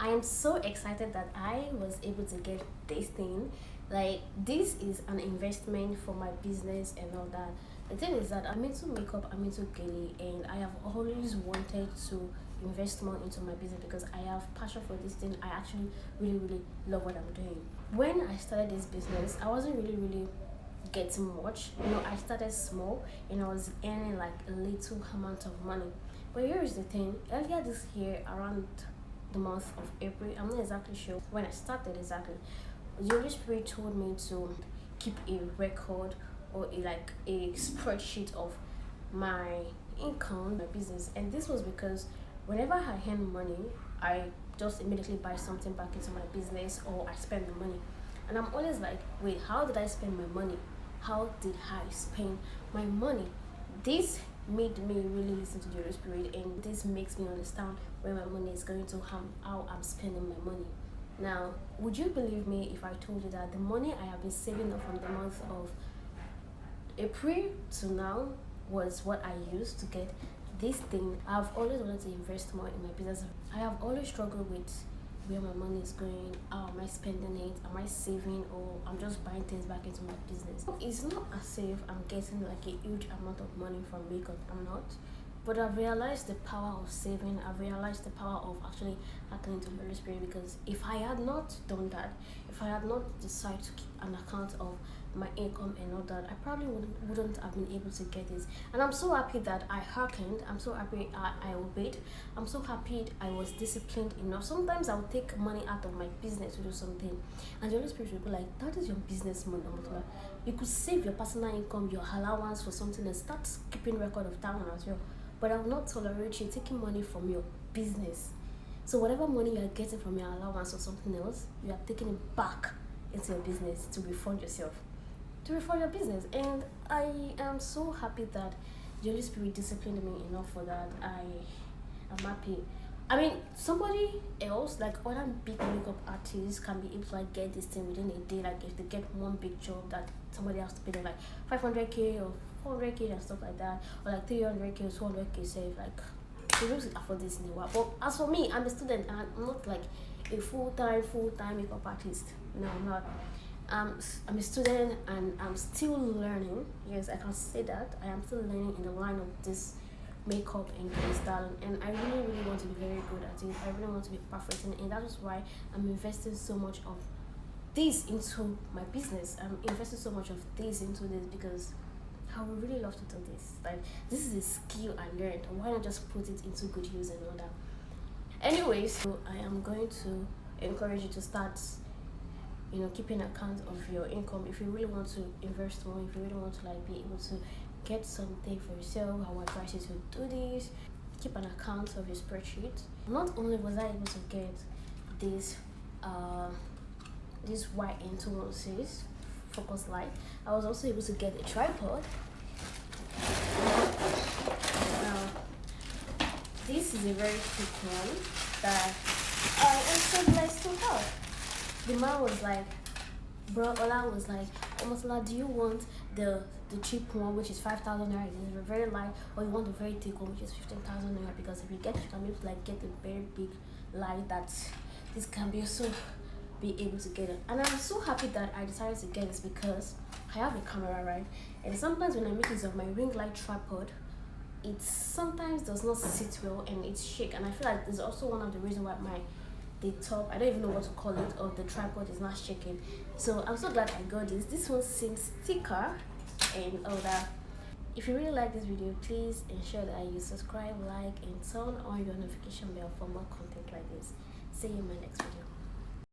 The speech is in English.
I am so excited that I was able to get this thing. Like, this is an investment for my business and all that. The thing is that I'm into makeup, I'm into girly, and I have always wanted to invest more into my business because I have passion for this thing. I actually really love what I'm doing. When I started this business, I wasn't really getting much. I started small and I was earning like a little amount of money. But here is the thing: earlier this year, around the month of April, I'm not exactly sure when I started exactly, the Holy Spirit told me to keep a record or a spreadsheet of my income, my business. And this was because whenever I earn money, I just immediately buy something back into my business or I spend the money. And I'm always like, wait, how did I spend my money? How did I spend my money? This made me really listen to the Holy Spirit, and this makes me understand where my money is going to, how I'm spending my money. Now, would you believe me if I told you that the money I have been saving up from the month of April to now was what I used to get this thing? I've always wanted to invest more in my business. I have always struggled with where my money is going. How am I spending it? Am I saving, or I'm just buying things back into my business? It's not as if I'm getting like a huge amount of money from makeup. I'm not. But I've realized the power of saving. I've realized the power of actually acting into the Holy Spirit, because if I had not done that, if I had not decided to keep an account of my income and all that, I probably wouldn't have been able to get this. And I'm so happy that I hearkened. I'm so happy I obeyed. I'm so happy I was disciplined enough. Sometimes I'll take money out of my business to do something, and the Holy Spirit will be like, that is your business money. You could save your personal income, your allowance for something, and start keeping record of that one as well. But I will not tolerate you taking money from your business. So whatever money you are getting from your allowance or something else, you are taking it back into your business to refund yourself, to refund your business. And I am so happy that the Holy Spirit disciplined me enough for that. I am happy. I mean, somebody else, like other big makeup artists, can be able to like get this thing within a day. Like if they get one big job that somebody has to pay them like 500k or 400k and stuff like that, or like 300k or 200k save, like they don't afford this in a while. But as for me, I'm a student and I'm not like a full-time makeup artist. No, I'm not. I'm a student and I'm still learning. Yes, I can say that I am still learning in the line of this makeup and style, and I really want to be very good at it. I really want to be perfect in it, and that is why I'm investing so much of this into my business. I'm investing so much of this into this because I would really love to do this. Like, this is a skill I learned. Why not just put it into good use and all that? Anyways, so I am going to encourage you to start keeping account of your income. If you really want to invest more, if you really want to like be able to get something for yourself, I would advise you to do this. Keep an account of your spreadsheet. Not only was I able to get this YN216 focus light, I was also able to get a tripod. Now, this is a very quick one that I am so blessed to have. The man was like, bro, Ola was like, Omotola, do you want the cheap one, which is 5,000 naira, it's very light, or you want the very thick one, which is 15,000 naira? Because if you can be able to like get a very big light that this can be also be able to get it. And I'm so happy that I decided to get this because I have a camera, right? And sometimes when I make use of my ring light tripod, it sometimes does not sit well and it's shake. And I feel like there's also one of the reasons why the top, I don't even know what to call it, of the tripod is not shaking. So I'm so glad I got this. This one seems thicker and all that. If you really like this video, please ensure that you subscribe, like, and turn on your notification bell for more content like this. See you in my next video.